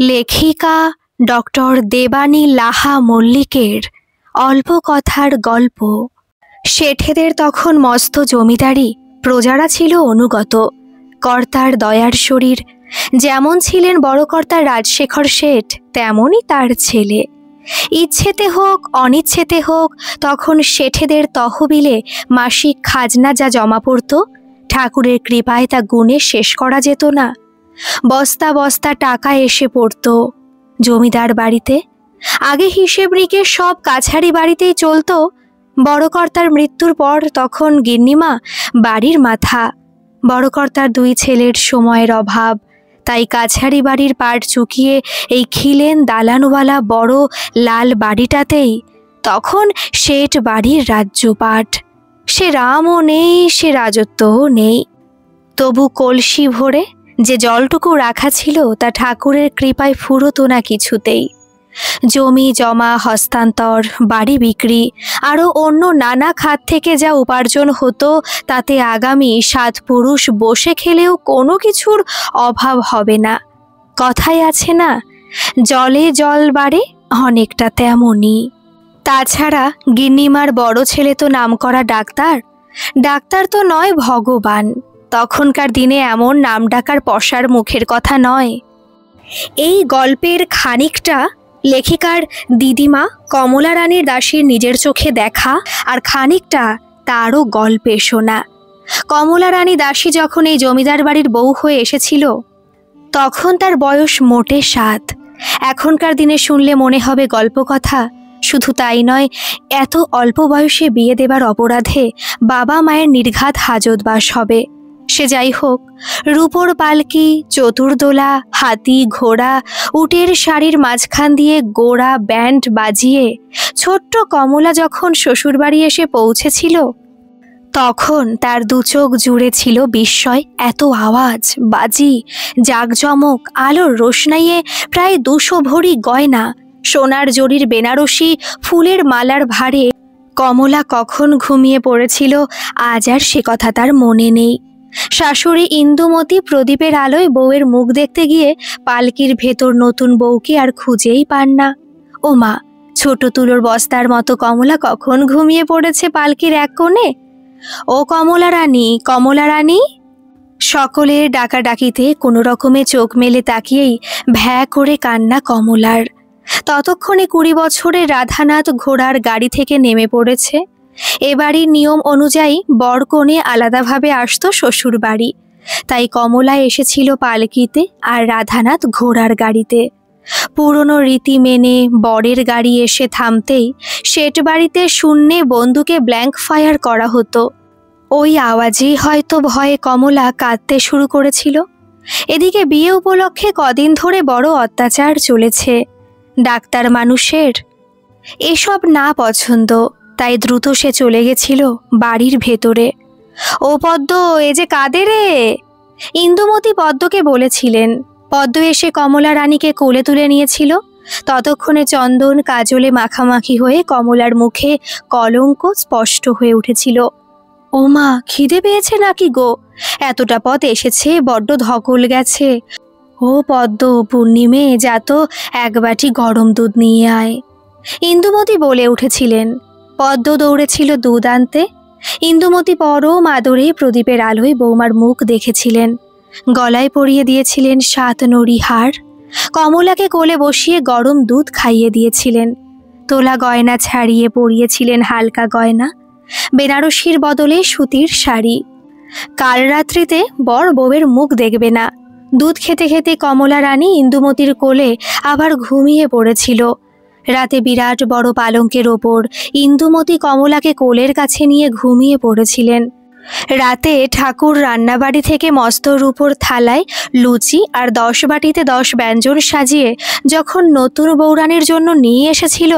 লেখিকা ডক্টর দেবানী লাহা মল্লিকের অল্প কথার গল্প। শেঠেদের তখন মস্ত জমিদারি, প্রজারা ছিল অনুগত। কর্তার দয়ার শরীর। যেমন ছিলেন বড় কর্তা রাজশেখর শেঠ, তেমনই তার ছেলে। ইচ্ছেতে হোক অনিচ্ছেতে হোক তখন শেঠেদের তহবিলে মাসিক খাজনা যা জমা পড়ত, ঠাকুরের কৃপায় তা গুণে শেষ করা যেত না। বস্তা বস্তা টাকা এসে পড়ত জমিদার বাড়িতে। আগে হিসেব নিকেশ সব কাছারি বাড়িতেই চলত। বড় কর্তার মৃত্যুর পর তখন গিন্নিমা বাড়ির মাথা। বড় কর্তার দুই ছেলের সময়ের অভাব, তাই কাছারি বাড়ির পাট চুকিয়ে এই খিলেন দালানওয়ালা বড় লাল বাড়িটাতেই তখন শেঠ বাড়ির রাজ্যপাট। সে রামও নেই, সে রাজত্বও নেই। তবু কলসি ভরে যে জলটুকু রাখা ছিল তা ঠাকুরের কৃপায় ফুরোতো না কিছুতেই। জমি জমা হস্তান্তর, বাড়ি বিক্রি, আরও অন্য নানা খাত থেকে যা উপার্জন হতো তাতে আগামী 7 পুরুষ বসে খেলেও কোনো কিছুর অভাব হবে না। কথায় আছে না, জলে জল বাড়ে, অনেকটা তেমনই। তাছাড়া গিন্নিমার বড় ছেলে তো নামকরা ডাক্তার। ডাক্তার তো নয়, ভগবান। তখনকার দিনে এমন নামডাকার পশার মুখের কথা নয়। এই গল্পের খানিকটা লেখিকার দিদিমা কমলা রানীর দাসীর নিজের চোখে দেখা, আর খানিকটা তারও গল্পে শোনা। কমলা রানী দাসী যখন এই জমিদার বাড়ির বউ হয়ে এসেছিল তখন তার বয়স মোটে 7। এখনকার দিনে শুনলে মনে হবে গল্প কথা। শুধু তাই নয়, এত অল্প বয়সে বিয়ে দেবার অপরাধে বাবা মায়ের নির্ঘাত হাজতবাস হবে। সে যাই হোক, রূপোর পালকি, চতুর্দোলা, হাতি, ঘোড়া, উটের শাড়ির মাঝখান দিয়ে গোড়া ব্যান্ড বাজিয়ে ছোট্ট কমলা যখন শ্বশুরবাড়ি এসে পৌঁছেছিল তখন তার দু চোখ জুড়ে ছিল বিস্ময়। এত আওয়াজ, বাজি, জাঁকজমক, আলোর রোশনাইয়ে প্রায় 200 ভরি গয়না, সোনার জরির বেনারসি, ফুলের মালার ভারে কমলা কখন ঘুমিয়ে পড়েছিল আজ আর সে কথা তার মনে নেই। শাশুড়ি ইন্দুমতি প্রদীপের আলোয় বউয়ের মুখ দেখতে গিয়ে পালকির ভেতর নতুন বউকে আর খুঁজেই পান না। ও মা, ছোট তুলোর বস্তার মতো কমলা কখন ঘুমিয়ে পড়েছে পালকির এক কোণে। ও কমলা রানী, কমলা রানী! সকলের ডাকাডাকিতে কোনো রকমে চোখ মেলে তাকিয়েই ভ্যা করে কান্না কমলার। ততক্ষণে 20 বছরের রাধানাথ ঘোড়ার গাড়ি থেকে নেমে পড়েছে। এবাড়ির নিয়ম অনুযায়ী বর কনে আলাদাভাবে আসতো শ্বশুর বাড়ি, তাই কমলা এসেছিল পালকিতে আর রাধানাথ ঘোড়ার গাড়িতে। পুরনো রীতি মেনে বরের গাড়ি এসে থামতেই শেঠ বাড়িতে শূন্যে বন্দুকে ব্ল্যাঙ্ক ফায়ার করা হতো। ওই আওয়াজেই হয়তো ভয়ে কমলা কাঁদতে শুরু করেছিল। এদিকে বিয়ে উপলক্ষে কদিন ধরে বড় অত্যাচার চলেছে। ডাক্তার মানুষের এসব না পছন্দ, তাই দ্রুত সে চলে গেছিল বাড়ির ভেতরে। ও পদ্ম, এ যে কাঁদে রে! ইন্দুমতি পদ্মকে বলেছিলেন। পদ্ম এসে কমলা রানীকে কোলে তুলে নিয়েছিল। ততক্ষণে চন্দন কাজলে মাখামাখি হয়ে কমলার মুখে কলঙ্ক স্পষ্ট হয়ে উঠেছিল। ও মা, খিদে পেয়েছে নাকি গো? এতটা পথ এসেছে, বড্ড ধকল গেছে। ও পদ্ম, পূর্ণিমে যা তো এক বাটি গরম দুধ নিয়ে আয়। ইন্দুমতি বলে উঠেছিলেন। পদ্ম দৌড়েছিল দুধ আনতে। ইন্দুমতি পরম আদরে প্রদীপের আলোয় বৌমার মুখ দেখেছিলেন। গলায় পরিয়ে দিয়েছিলেন 7 নড়ি হার। কমলাকে কোলে বসিয়ে গরম দুধ খাইয়ে দিয়েছিলেন। তোলা গয়না ছাড়িয়ে পরিয়েছিলেন হালকা গয়না, বেনারসির বদলে সুতির শাড়ি। কাল রাত্রিতে বর বউয়ের মুখ দেখবে না। দুধ খেতে খেতে কমলা রানী ইন্দুমতির কোলে আবার ঘুমিয়ে পড়েছিল। রাতে বিরাট বড় পালঙ্কের ওপর ইন্দুমতি কমলাকে কোলের কাছে নিয়ে ঘুমিয়ে পড়েছিলেন। রাতে ঠাকুর রান্নাবাড়ি থেকে মস্ত রূপোর থালায় লুচি আর 10 বাটিতে 10 ব্যঞ্জন সাজিয়ে যখন নতুন বৌরানীর জন্য নিয়ে এসেছিল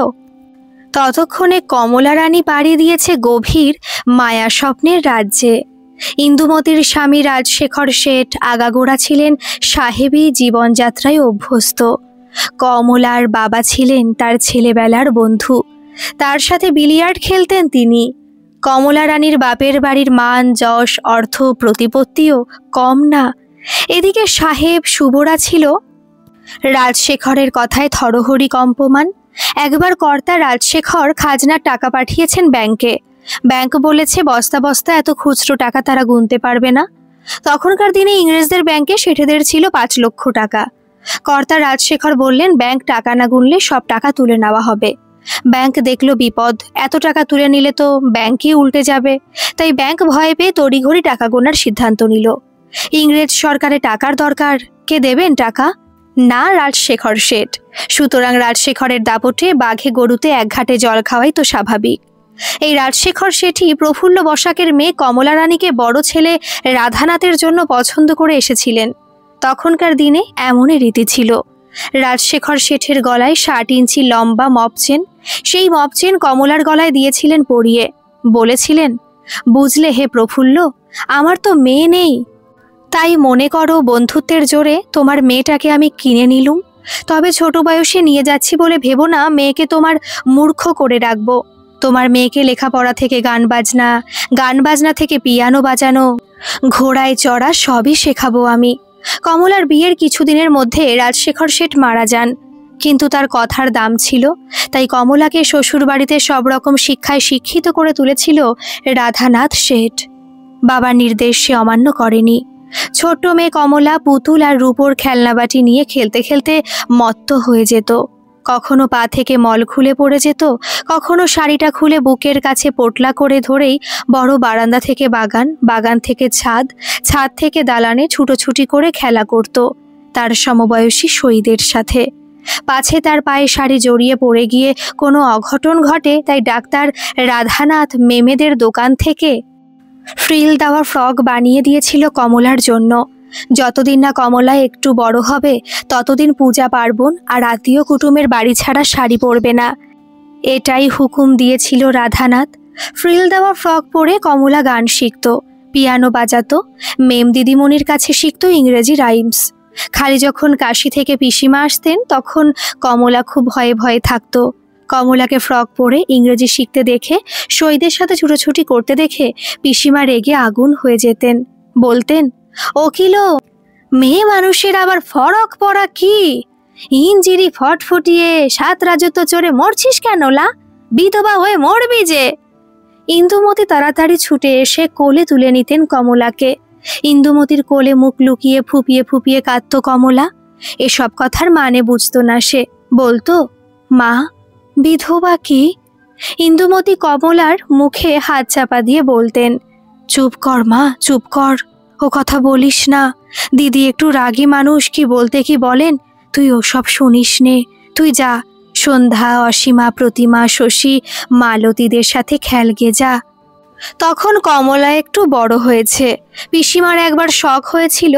ততক্ষণে কমলা রানী পাড়ি দিয়েছে গভীর মায়া স্বপ্নের রাজ্যে। ইন্দুমতির স্বামী রাজশেখর শেঠ আগাগোড়া ছিলেন সাহেবী জীবনযাত্রায় অভ্যস্ত। কমলার বাবা ছিলেন তার ছেলেবেলার বন্ধু। তার সাথে বিলিয়ার্ড খেলতেন তিনি। কমলা রানীর বাপের বাড়ির মান, যশ, অর্থ, প্রতিপত্তিও কম না। এদিকে সাহেব সুবরা ছিল রাজশেখরের কথায় থরহরি কম্পমান। একবার কর্তা রাজশেখর খাজনার টাকা পাঠিয়েছেন ব্যাংকে। ব্যাংক বলেছে বস্তা বস্তা এত খুচরো টাকা তারা গুনতে পারবে না। তখনকার দিনে ইংরেজদের ব্যাংকে শেঠেদের ছিল 5 লক্ষ টাকা। কর্তা রাজশেখর বললেন ব্যাংক টাকা না গুনলে সব টাকা তুলে নেওয়া হবে। ব্যাংক দেখলো বিপদ, এত টাকা তুলে নিলে তো ব্যাংকই উল্টে যাবে। তাই ব্যাংক ভয় পেয়ে তড়িঘড়ি টাকা গোনার সিদ্ধান্ত নিল। ইংরেজ সরকারে টাকার দরকার, কে দেবেন টাকা? না, রাজশেখর শেঠ। সুতরাং রাজশেখরের দাপটে বাঘে গরুতে এক ঘাটে জল খাওয়াই তো স্বাভাবিক। এই রাজশেখর শেঠই প্রফুল্ল বসাকের মেয়ে কমলা রানীকে বড় ছেলে রাধানাথের জন্য পছন্দ করে এসেছিলেন। তখনকার দিনে এমনই রীতি ছিল। রাজশেখর শেঠের গলায় 60 ইঞ্চি লম্বা মপ চেন, সেই মপ চেন কমলার গলায় দিয়েছিলেন পরিয়ে। বলেছিলেন, বুঝলে হে প্রফুল্ল, আমার তো মেয়ে নেই, তাই মনে করো বন্ধুত্বের জোরে তোমার মেয়েটাকে আমি কিনে নিলুম। তবে ছোট বয়সে নিয়ে যাচ্ছি বলে ভেবো না মেয়েকে তোমার মূর্খ করে রাখবো। তোমার মেয়েকে লেখাপড়া থেকে গান বাজনা থেকে পিয়ানো বাজানো, ঘোড়ায় চড়া সবই শেখাবো আমি। কমলার বিয়ের কিছুদিনের মধ্যে রাজশেখর শেঠ মারা যান, কিন্তু তার কথার দাম ছিল। তাই কমলাকে শ্বশুরবাড়িতে সব রকম শিক্ষায় শিক্ষিত করে তুলেছিল রাধানাথ শেঠ। বাবার নির্দেশ সে অমান্য করেনি। ছোট্ট মেয়ে কমলা পুতুল আর রূপোর খেলনাবাটি নিয়ে খেলতে খেলতে মত্ত হয়ে যেত। কখনো পা থেকে মল খুলে পড়ে যেত, কখনো শাড়িটা খুলে বুকের কাছে পোটলা করে ধরেই বড় বারান্দা থেকে বাগান, বাগান থেকে ছাদ, ছাদ থেকে দালানে ছুটোছুটি করে খেলা করত তার সমবয়সী শহীদের সাথে। পাছে তার পায়ে শাড়ি জড়িয়ে পড়ে গিয়ে কোনো অঘটন ঘটে, তাই ডাক্তার রাধানাথ মেমেদের দোকান থেকে ফ্রিল দেওয়া ফ্রক বানিয়ে দিয়েছিল কমলার জন্য। যতদিন না কমলা একটু বড় হবে ততদিন পূজা পার্বণ আর আত্মীয় কুটুমের বাড়ি ছাড়া শাড়ি পরবে না, এটাই হুকুম দিয়েছিল রাধানাথ। ফ্রিল দেওয়া ফ্রক পরে কমলা গান শিখত, পিয়ানো বাজাতো, মেম দিদিমণির কাছে শিখত ইংরেজি রাইমস। খালি যখন কাশি থেকে পিসিমা আসতেন তখন কমলা খুব ভয়ে ভয়ে থাকতো। কমলাকে ফ্রক পরে ইংরেজি শিখতে দেখে, শহীদের সাথে ছুটোছুটি করতে দেখে পিসিমা রেগে আগুন হয়ে যেতেন। বলতেন, ও কিলো, মেয়ে মানুষের আবার ফরক পরা কি? ইঞ্জিরি ফটফটিয়ে 7 রাজত্ব চড়ে মরছিস কেন লা? বিধবা হয়ে মরবি যে। ইন্দুমতি তাড়াতাড়ি ছুটে এসে কোলে তুলে নিতেন কমলাকে। ইন্দুমতির কোলে মুখ লুকিয়ে ফুপিয়ে ফুপিয়ে কাঁদত কমলা। এসব কথার মানে বুঝতো না সে। বলতো, মা, বিধবা কি? ইন্দুমতি কমলার মুখে হাত চাপা দিয়ে বলতেন, চুপ কর মা, চুপ কর, ও কথা বলিস না। দিদি একটু রাগী মানুষ, কি বলতে কি বলেন, তুই ওসব শুনিস নে। তুই যা, সন্ধ্যা, অসীমা, প্রতিমা, শশী, মালতীদের সাথে খেলগে যা। তখন কমলা একটু বড় হয়েছে। পিসিমার একবার শখ হয়েছিল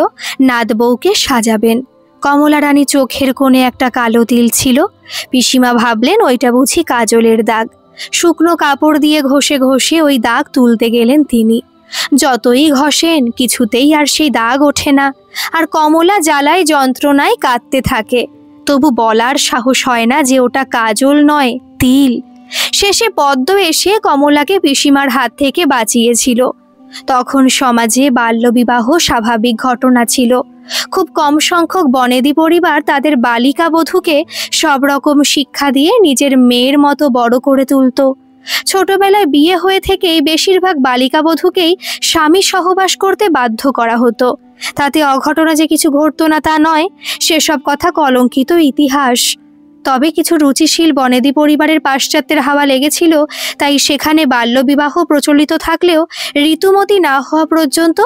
নাত বউকে সাজাবেন। কমলা রানী চোখের কোণে একটা কালো তিল ছিল। পিসিমা ভাবলেন ওইটা বুঝি কাজলের দাগ। শুকনো কাপড় দিয়ে ঘষে ঘষে ওই দাগ তুলতে গেলেন তিনি। যতই ঘষেন কিছুতেই আর সেই দাগ ওঠে না। আর কমলা জ্বালায় যন্ত্রণায় কাঁদতে থাকে। তবু বলার সাহস হয় না যে ওটা কাজল নয়, তিল। শেষে পদ্ম এসে কমলাকে পিসিমার হাত থেকে বাঁচিয়েছিল। তখন সমাজে বাল্যবিবাহ স্বাভাবিক ঘটনা ছিল। খুব কম সংখ্যক বনেদি পরিবার তাদের বালিকা বধূকে সব রকম শিক্ষা দিয়ে নিজের মেয়ের মতো বড় করে তুলত। ছোটবেলায় বিয়ে হয়ে থেকেই বেশিরভাগ বালিকা বধূকেই স্বামী সহবাস করতে বাধ্য করা হতো। তাতে অঘটনা যে কিছু ঘটতো না তা নয়, সেসব কথা কলঙ্কিত ইতিহাস। তবে কিছু রুচিশীল বনেদি পরিবারের পাশ্চাত্যের হাওয়া লেগেছিল, তাই সেখানে বাল্যবিবাহ প্রচলিত থাকলেও ঋতুমতি না হওয়া পর্যন্ত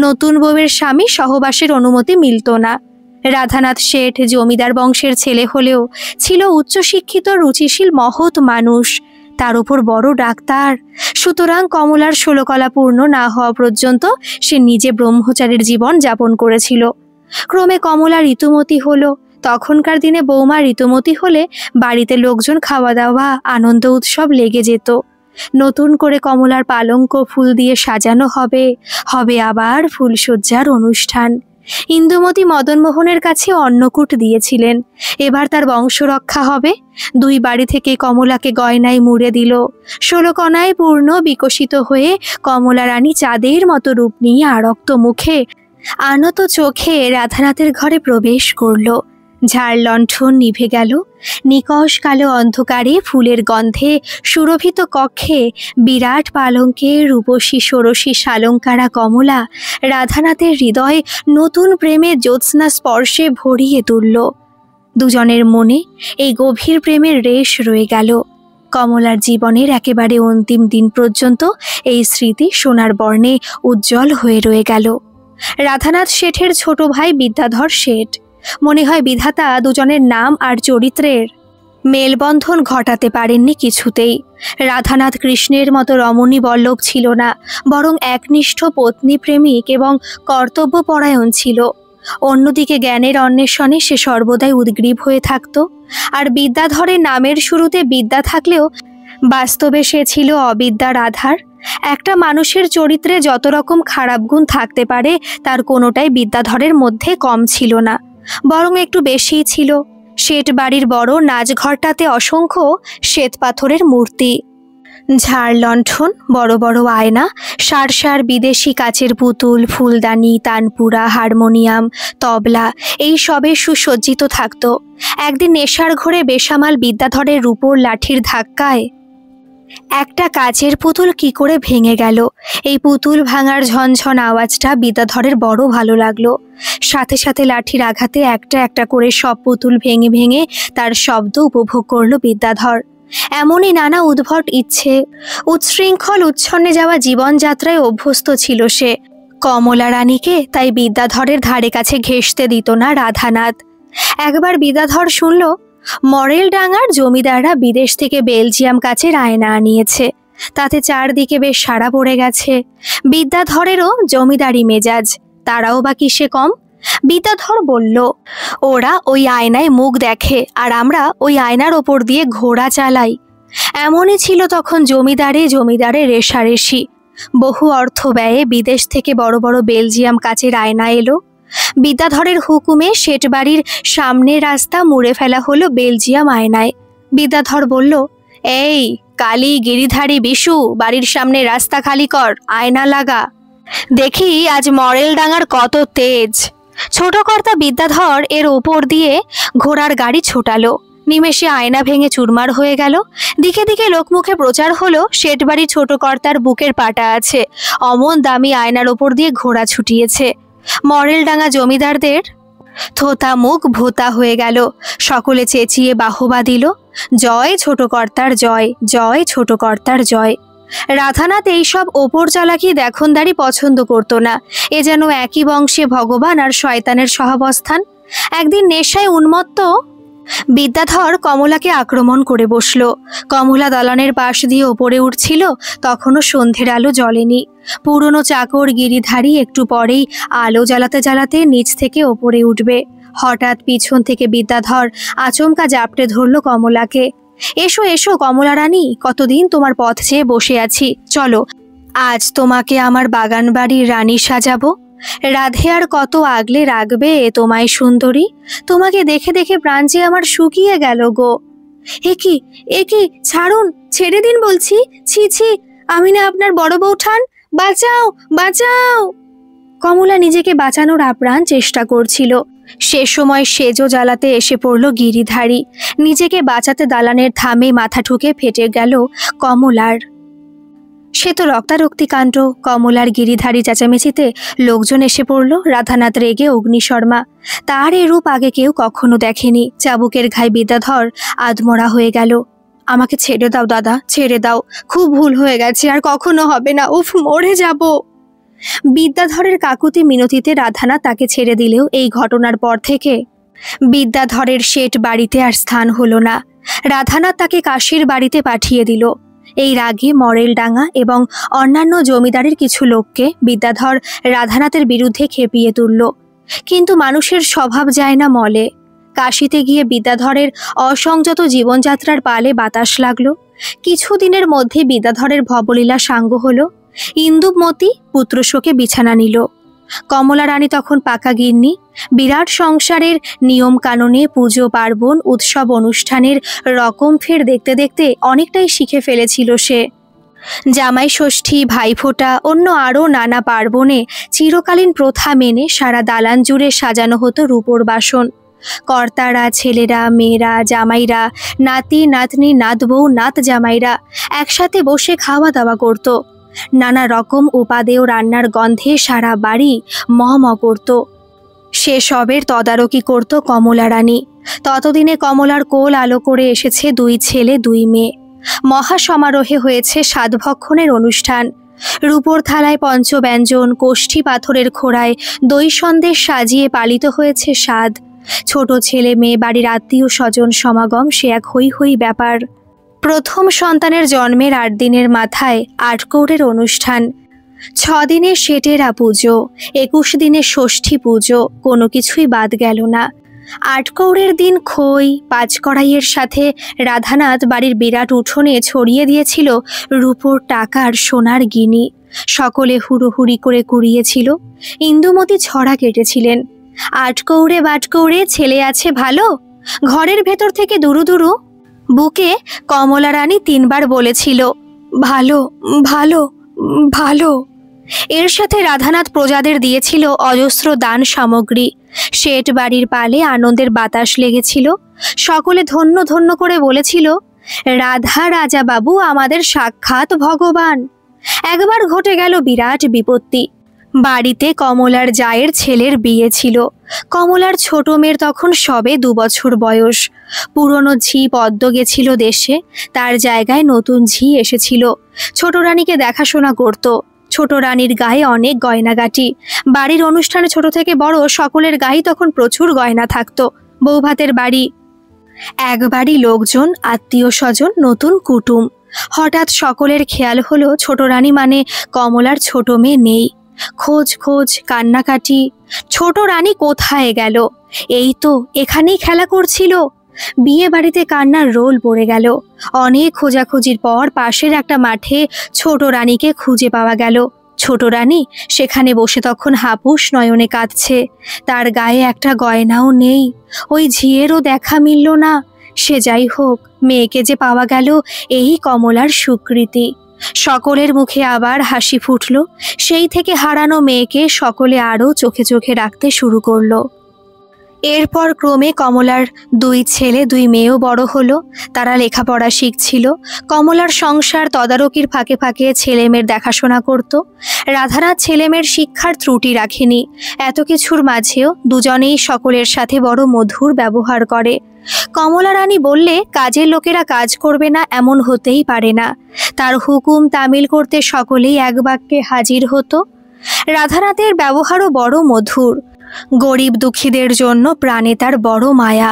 নতুন বউয়ের স্বামী সহবাসের অনুমতি মিলত না। রাধানাথ শেঠ জমিদার বংশের ছেলে হলেও ছিল উচ্চশিক্ষিত রুচিশীল মহৎ মানুষ, তার উপর বড় ডাক্তার। সুতরাং কমলার 16 কলা পূর্ণ না হওয়া পর্যন্ত সে নিজে ব্রহ্মচারীর জীবন যাপন করেছিল। ক্রমে কমলা ঋতুমতি হলো। তখনকার দিনে বৌমা ঋতুমতি হলে বাড়িতে লোকজন খাওয়া দাওয়া, আনন্দ উৎসব লেগে যেত। নতুন করে কমলার পালঙ্ক ফুল দিয়ে সাজানো হবে, হবে আবার ফুলসজ্জার অনুষ্ঠান। ইন্দুমতি মদনমোহনের কাছে অন্নকূট দিয়েছিলেন। এবার তার বংশ রক্ষা হবে। 2 বাড়ি থেকে কমলাকে গয়নায় মুড়ে দিল। 16 কণায় পূর্ণ বিকশিত হয়ে কমলা রানী চাঁদের মতো রূপ নিয়ে আরক্ত মুখে, আনত চোখে রাধানাথের ঘরে প্রবেশ করল। ঝাড় লণ্ঠন নিভে গেল। নিকষ কালো অন্ধকারে ফুলের গন্ধে সুরভিত কক্ষে বিরাট পালঙ্কে রূপসী ষোড়শী শালঙ্কারা কমলা রাধানাথের হৃদয় নতুন প্রেমের জ্যোৎস্না স্পর্শে ভরিয়ে তুলল। দুজনের মনে এই গভীর প্রেমের রেশ রয়ে গেল। কমলার জীবনের একেবারে অন্তিম দিন পর্যন্ত এই স্মৃতি সোনার বর্ণে উজ্জ্বল হয়ে রয়ে গেল। রাধানাথ শেঠের ছোট ভাই বিদ্যাধর শেঠ। মনে হয় বিধাতা দুজনের নাম আর চরিত্রের মেলবন্ধন ঘটাতে পারেননি কিছুতেই। রাধানাথ কৃষ্ণের মতো রমণী বল্লভ ছিল না, বরং একনিষ্ঠ পত্নী প্রেমিক এবং কর্তব্যপরায়ণ ছিল। অন্যদিকে জ্ঞানের অন্বেষণে সে সর্বদাই উদ্গ্রীব হয়ে থাকত। আর বিদ্যাধরের নামের শুরুতে বিদ্যা থাকলেও বাস্তবে সে ছিল অবিদ্যার আধার। একটা মানুষের চরিত্রে যত রকম খারাপ গুণ থাকতে পারে তার কোনোটাই বিদ্যাধরের মধ্যে কম ছিল না, বরং একটু বেশিই ছিল। শেঠ বাড়ির বড় নাচঘরটাতে অসংখ্য শ্বেতপাথরের মূর্তি, ঝাড় লণ্ঠন, বড় বড় আয়না, সার সার বিদেশি কাচের পুতুল, ফুলদানি, তানপুরা, হারমোনিয়াম, তবলা এই সবে সুসজ্জিত থাকত। একদিন নেশার ঘোরে বেসামাল বিদ্যাধরের রূপোর লাঠির ধাক্কায় একটা কাচের পুতুল কি করে ভেঙে গেল। এই পুতুল ভাঙার ঝনঝন আওয়াজটা বিদ্যাধরের বড় ভালো লাগলো। সাথে সাথে লাঠির আঘাতে একটা একটা করে সব পুতুল ভেঙে ভেঙে তার শব্দ উপভোগ করল বিদ্যাধর। এমনই নানা উদ্ভট ইচ্ছে, উচ্ছৃঙ্খল উচ্ছন্নে যাওয়া জীবনযাত্রায় অভ্যস্ত ছিল সে। কমলা রানীকে তাই বিদ্যাধরের ধারে কাছে ঘেঁষতে দিত না রাধানাথ। একবার বিদ্যাধর শুনল মরেলডাঙ্গার জমিদাররা বিদেশ থেকে বেলজিয়াম কাচের আয়না আনিয়েছে। তাতে চারদিকে বেশ সাড়া পড়ে গেছে। বিদ্যাধরেরও জমিদারি মেজাজ, তারাও বা কিসে কম। বিদ্যাধর বলল, ওরা ওই আয়নায় মুখ দেখে আর আমরা ওই আয়নার ওপর দিয়ে ঘোড়া চালাই। এমনই ছিল তখন জমিদারে রেশারেশি। বহু অর্থ ব্যয়ে বিদেশ থেকে বড় বড় বেলজিয়াম কাচের আয়না এলো। বিদ্যাধরের হুকুমে শেঠ বাড়ির সামনের রাস্তা মুড়ে ফেলা হলো বেলজিয়াম আয়নায়। বিদ্যাধর বলল, এই কালী, গিরিধারী, বিশু, বাড়ির সামনে রাস্তা খালি কর, আয়না লাগা। দেখি আজ মরেলডাঙ্গার কত তেজ। ছোট কর্তা বিদ্যাধর এর ওপর দিয়ে ঘোড়ার গাড়ি ছোটালো। নিমেষে আয়না ভেঙে চুরমার হয়ে গেল। দিকে দিকে লোকমুখে প্রচার হলো শেঠ বাড়ির ছোট কর্তার বুকের পাটা আছে, অমন দামি আয়নার ওপর দিয়ে ঘোড়া ছুটিয়েছে। মরেলডাঙ্গা জমিদারদের থোতা মুখ ভোতা হয়ে গেল। সকলে চেঁচিয়ে বাহবা দিল, জয় ছোট কর্তার জয়, জয় ছোট কর্তার জয়। রাধানাথ এইসব ওপর চালাকি দেখনদারি পছন্দ করতো না। এ যেন একই বংশে ভগবান আর শয়তানের সহাবস্থান। একদিন নেশায় উন্মত্ত বিদ্যাধর কমলাকে আক্রমণ করে বসল। কমলা দালানের পাশ দিয়ে ওপরে উঠছিল, তখনও সন্ধ্যের আলো জ্বলেনি। পুরনো চাকর গিরিধারী একটু পরেই আলো জ্বালাতে জ্বালাতে নিচ থেকে ওপরে উঠবে। হঠাৎ পিছন থেকে বিদ্যাধর আচমকা জাপটে ধরল কমলাকে। এসো এসো কমলা রানী, কতদিন তোমার পথ চেয়ে বসে আছি, চলো আজ তোমাকে আমার বাগান বাড়ির রানী সাজাবো। রাধে আর কত আগলে রাখবে তোমায় সুন্দরী, তোমাকে দেখে দেখে প্রাণ যে আমার শুকিয়ে গেল গো। একি ছাড়ুন, ছেড়ে দিন বলছি। ছি ছি, আমি না আপনার বড় বৌঠান, বাঁচাও বাঁচাও। কমলা নিজেকে বাঁচানোর আপ্রাণ চেষ্টা করছিল। সে সময় সেজো জ্বালাতে এসে পড়ল গিরিধারী। নিজেকে বাঁচাতে দালানের থামে মাথা ঠুকে ফেটে গেল কমলার। সে তো রক্তারক্তি কাণ্ড। কমলার গিরিধারী চেঁচামেচিতে লোকজন এসে পড়ল। রাধানাথ রেগে অগ্নিশর্মা। তার এ রূপ আগে কেউ কখনো দেখেনি। চাবুকের ঘায়ে বিদ্যাধর আধমরা হয়ে গেল। আমাকে ছেড়ে দাও দাদা, ছেড়ে দাও, খুব ভুল হয়ে গেছে, আর কখনো হবে না, উফ মরে যাব। বিদ্যাধরের কাকুতি মিনতিতে রাধানাথ তাকে ছেড়ে দিলেও এই ঘটনার পর থেকে বিদ্যাধরের শেঠ বাড়িতে আর স্থান হলো না। রাধানাথ তাকে কাশীর বাড়িতে পাঠিয়ে দিল। এই রাগে মরেলডাঙ্গা এবং অন্যান্য জমিদারের কিছু লোককে বিদ্যাধর রাধানাথের বিরুদ্ধে খেপিয়ে তুলল। কিন্তু মানুষের স্বভাব যায় না মলে। কাশীতে গিয়ে বিদ্যাধরের অসংযত জীবনযাত্রার পালে বাতাস লাগলো। কিছুদিনের মধ্যে বিদ্যাধরের ভবলীলা সাঙ্গ হলো। ইন্দুমতি পুত্রশোকে বিছানা নিল। কমলা রানী তখন পাকা গিন্নি। বিরাট সংসারের নিয়ম কানুনে, পুজো পার্বণ, উৎসব অনুষ্ঠানের রকম ফের দেখতে দেখতে অনেকটাই শিখে ফেলেছিল সে। জামাই ষষ্ঠী, ভাইফোঁটা, অন্য আরও নানা পার্বণে চিরকালীন প্রথা মেনে সারা দালান জুড়ে সাজানো হতো রূপোর বাসন। কর্তারা, ছেলেরা, মেয়েরা, জামাইরা, নাতি নাতনি, নাত বউ, নাত জামাইরা একসাথে বসে খাওয়া দাওয়া করত। নানা রকম উপাদেয় রান্নার গন্ধে সারা বাড়ি মম করত। সেসবের তদারকি করত কমলা রানী। ততদিনে কমলার কোল আলো করে এসেছে 2 ছেলে 2 মেয়ে। মহা সমারোহে হয়েছে সাধভক্ষণের অনুষ্ঠান। রূপোর থালায় পঞ্চব্যঞ্জন, কোষ্ঠী পাথরের খোড়ায় দই সন্দেশ সাজিয়ে পালিত হয়েছে স্বাদ। ছোট ছেলে মেয়ে, বাড়ির আত্মীয় স্বজন সমাগম, সে এক হৈ হৈ ব্যাপার। প্রথম সন্তানের জন্মের 8 দিনের মাথায় আটকৌড়ের অনুষ্ঠান। 6 দিনে সেটেরা পুজো, 21 দিনে ষষ্ঠী পুজো, কোনো কিছুই বাদ গেল না। আটকৌড়ের দিন খই 5 কড়াইয়ের সাথে রাধানাথ বাড়ির বিরাট উঠোনে ছড়িয়ে দিয়েছিল রূপোর টাকার সোনার গিনি। সকলে হুড়োহুড়ি করে কুড়িয়েছিল। ইন্দুমতি ছড়া কেটেছিলেন, আটকৌড়ে বাটকৌড়ে ছেলে আছে ভালো। ঘরের ভেতর থেকে দুরু দুরু বুকে কমলা রানী 3 বার বলেছিল, ভালো ভালো ভালো। এর সাথে রাধানাথ প্রজাদের দিয়েছিল অজস্র দান সামগ্রী। শেঠ বাড়ির পালে আনন্দের বাতাস লেগেছিল। সকলে ধন্য ধন্য করে বলেছিল, রাধা রাজা বাবু আমাদের সাক্ষাৎ ভগবান। একবার ঘটে গেল বিরাট বিপত্তি। বাড়িতে কমলার জায়ের ছেলের বিয়ে ছিল। কমলার ছোট মেয়ের তখন সবে 2 বছর বয়স। পুরনো ঝি পদ্ম গেছিল দেশে, তার জায়গায় নতুন ঝি এসেছিল। ছোট রানীকে দেখাশোনা করত। ছোট রানীর গায়ে অনেক গয়নাগাটি। বাড়ির অনুষ্ঠানে ছোট থেকে বড় সকলের গায়ে তখন প্রচুর গয়না থাকতো। বৌভাতের বাড়ি, একবারই লোকজন, আত্মীয় স্বজন, নতুন কুটুম। হঠাৎ সকলের খেয়াল হলো ছোট রানী মানে কমলার ছোট মেয়ে নেই। খোঁজ খোঁজ, কান্নাকাটি। ছোট রানী কোথায় গেল? এই তো এখানেই খেলা করছিল। বিয়ে বাড়িতে কান্নার রোল পড়ে গেল। অনেক খোঁজাখুঁজির পর পাশের একটা মাঠে ছোট রানীকে খুঁজে পাওয়া গেল। ছোট রানী সেখানে বসে তখন হাপুস নয়নে কাঁদছে। তার গায়ে একটা গয়নাও নেই। ওই ঝিয়েরও দেখা মিলল না। সে যাই হোক, মেয়েকে যে পাওয়া গেল এই কমলার স্বীকৃতি। সকলের মুখে আবার হাসি ফুটল। সেই থেকে হারানো মেয়েকে সকলে আরও চোখে চোখে রাখতে শুরু করলো। এরপর ক্রমে কমলার 2 ছেলে 2 মেয়েও বড় হলো। তারা লেখাপড়া শিখছিল। কমলার সংসার তদারকির ফাঁকে ফাঁকে ছেলেমেয়ের দেখাশোনা করত। রাধানাথ ছেলেমেয়ের শিক্ষার ত্রুটি রাখেনি। এত কিছুর মাঝেও দুজনেই সকলের সাথে বড় মধুর ব্যবহার করে। কমলা রানী বললে কাজের লোকেরা কাজ করবে না, এমন হতেই পারে না। তার হুকুম তামিল করতে সকলেই এক বাক্যে হাজির হতো। রাধানাথের ব্যবহারও বড় মধুর। গরিব দুঃখীদের জন্য প্রাণে তার বড় মায়া।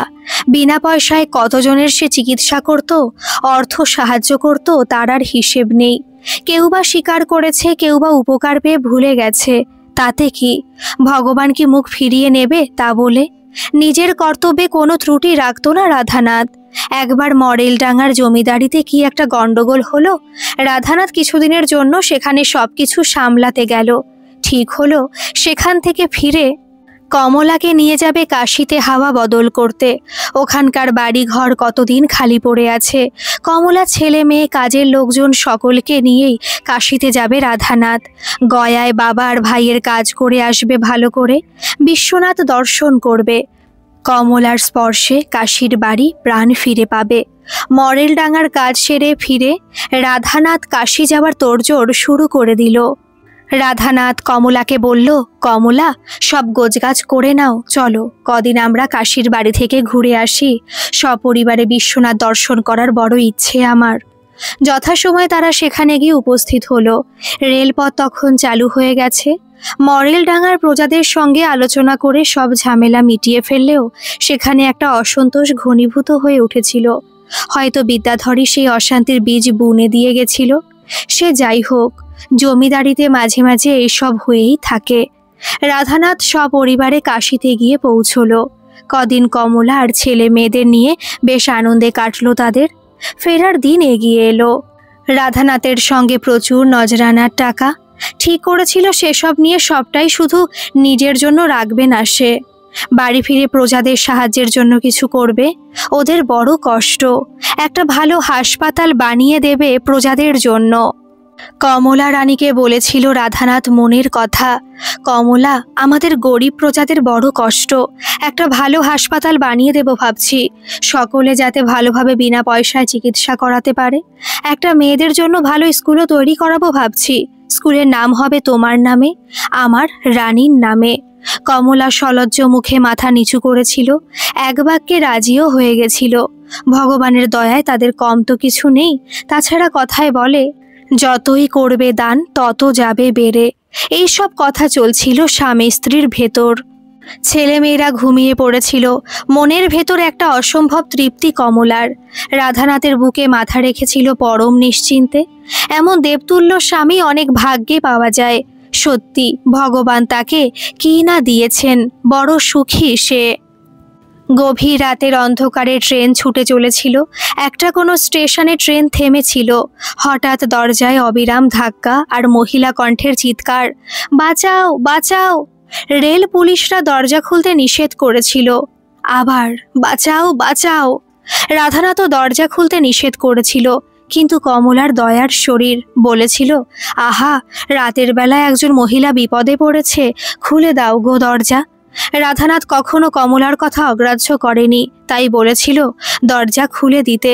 বিনা পয়সায় কতজনের সে চিকিৎসা করত, অর্থ সাহায্য করত, তার আর হিসেব নেই। কেউ বা স্বীকার করেছে, কেউ বা উপকার পেয়ে ভুলে গেছে। তাতে কি? ভগবান কি মুখ ফিরিয়ে নেবে তা বলে? নিজের কর্তব্যে কোনো ত্রুটি রাখত না রাধানাথ। একবার মডেলডাঙ্গার জমিদারিতে কি একটা গন্ডগোল হলো। রাধানাথ কিছুদিনের জন্য সেখানে সবকিছু সামলাতে গেল। ঠিক হলো সেখান থেকে ফিরে কমলাকে নিয়ে যাবে কাশিতে হাওয়া বদল করতে। ওখানকার বাড়ি ঘর কতদিন খালি পড়ে আছে। কমলা ছেলে মেয়ে কাজের লোকজন সকলকে নিয়েই কাশিতে যাবে রাধানাথ। গয়ায় বাবা আর ভাইয়ের কাজ করে আসবে ভালো করে। বিশ্বনাথ দর্শন করবে। কমলার স্পর্শে কাশির বাড়ি প্রাণ ফিরে পাবে। মডেলডাঙ্গার কাজ সেরে ফিরে রাধানাথ কাশি যাওয়ার তোড়জোড় শুরু করে দিল। রাধানাথ কমলাকে বলল, কমলা সব গোছগাছ করে নাও, চলো কদিন আমরা কাশির বাড়ি থেকে ঘুরে আসি। সপরিবারে বিশ্বনাথ দর্শন করার বড় ইচ্ছে আমার। যথাসময়ে তারা সেখানে গিয়ে উপস্থিত হলো। রেলপথ তখন চালু হয়ে গেছে। মডেলডাঙ্গার প্রজাদের সঙ্গে আলোচনা করে সব ঝামেলা মিটিয়ে ফেললেও সেখানে একটা অসন্তোষ ঘনীভূত হয়ে উঠেছিল। হয়তো বিদ্যাধরী সেই অশান্তির বীজ বুনে দিয়ে গেছিল। সে যাই হোক, জমিদারিতে মাঝে মাঝে এইসব হয়েই থাকে। রাধানাথ সপরিবারে কাশিতে গিয়ে পৌঁছলো। কদিন কমলা আর ছেলে মেয়েদের নিয়ে বেশ আনন্দে কাটলো তাদের। ফেরার দিন এগিয়ে এলো। রাধানাথের সঙ্গে প্রচুর নজরানার টাকা। ঠিক করেছিল সেসব নিয়ে সবটাই শুধু নিজের জন্য রাখবে না সে। বাড়ি ফিরে প্রজাদের সাহায্যের জন্য কিছু করবে। ওদের বড় কষ্ট। একটা ভালো হাসপাতাল বানিয়ে দেবে প্রজাদের জন্য। কমলা রানীকে বলেছিল রাধানাথ মনের কথা, কমলা, আমাদের গরিব প্রজাদের বড় কষ্ট, একটা ভালো হাসপাতাল বানিয়ে দেব ভাবছি, সকলে যাতে ভালোভাবে বিনা পয়সায় চিকিৎসা করাতে পারে। একটা মেয়েদের জন্য ভালো স্কুলও তৈরি করাবো ভাবছি, স্কুলের নাম হবে তোমার নামে, আমার রানীর নামে। কমলা সলজ্জ মুখে মাথা নিচু করেছিল, এক বাক্যে রাজিও হয়ে গেছিল। ভগবানের দয়ায় তাদের কম তো কিছু নেই, তাছাড়া কথায় বলে যতই করবে দান তত যাবে বেড়ে। এইসব কথা চলছিল স্বামী স্ত্রীর ভেতর। ছেলেমেয়েরা ঘুমিয়ে পড়েছিল, মনের ভেতর একটা অসম্ভব তৃপ্তি কমলার। রাধানাথের বুকে মাথা রেখেছিল পরম নিশ্চিন্তে। এমন দেবতুল্য স্বামী অনেক ভাগ্যে পাওয়া যায়। সত্যি ভগবান তাকে কি না দিয়েছেন, বড় সুখী সে। গভীর রাতের অন্ধকারে ট্রেন ছুটে চলেছিল। একটা কোনো স্টেশনে ট্রেন থেমেছিল। হঠাৎ দরজায় অবিরাম ধাক্কা আর মহিলা কণ্ঠের চিৎকার, বাঁচাও বাঁচাও। রেল পুলিশরা দরজা খুলতে নিষেধ করেছিল। আবার বাঁচাও বাঁচাও। রাধানাথও দরজা খুলতে নিষেধ করেছিল, কিন্তু কমলার দয়ার শরীর বলেছিল, আহা, রাতের বেলায় একজন মহিলা বিপদে পড়েছে, খুলে দাও গো দরজা। রাধানাথ কখনো কমলার কথা অগ্রাহ্য করেনি, তাই বলেছিল দরজা খুলে দিতে।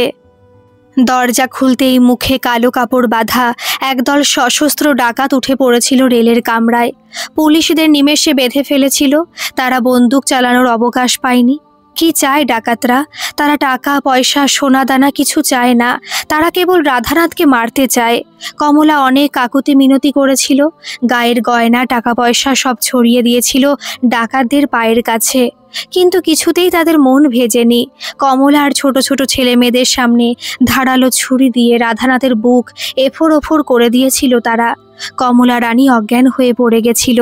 দরজা খুলতেই মুখে কালো কাপড় বাঁধা একদল সশস্ত্র ডাকাত উঠে পড়েছিল রেলের কামরায়। পুলিশদের নিমেষে বেঁধে ফেলেছিল। তারা বন্দুক চালানোর অবকাশ পায়নি। কি চায় ডাকাতরা? তারা টাকা পয়সা সোনা দানা কিছু চায় না, তারা কেবল রাধানাথকে মারতে চায়। কমলা অনেক কাকুতি মিনতি করেছিল, গায়ের গয়না টাকা পয়সা সব ছড়িয়ে দিয়েছিল ডাকাতদের পায়ের কাছে, কিন্তু কিছুতেই তাদের মন ভেজেনি। কমলা আর ছোট ছোট ছেলে মেয়েদের সামনে ধারালো ছুরি দিয়ে রাধানাথের বুক এফোর ওফোর করে দিয়েছিল তারা। কমলা রানী অজ্ঞান হয়ে পড়ে গেছিল।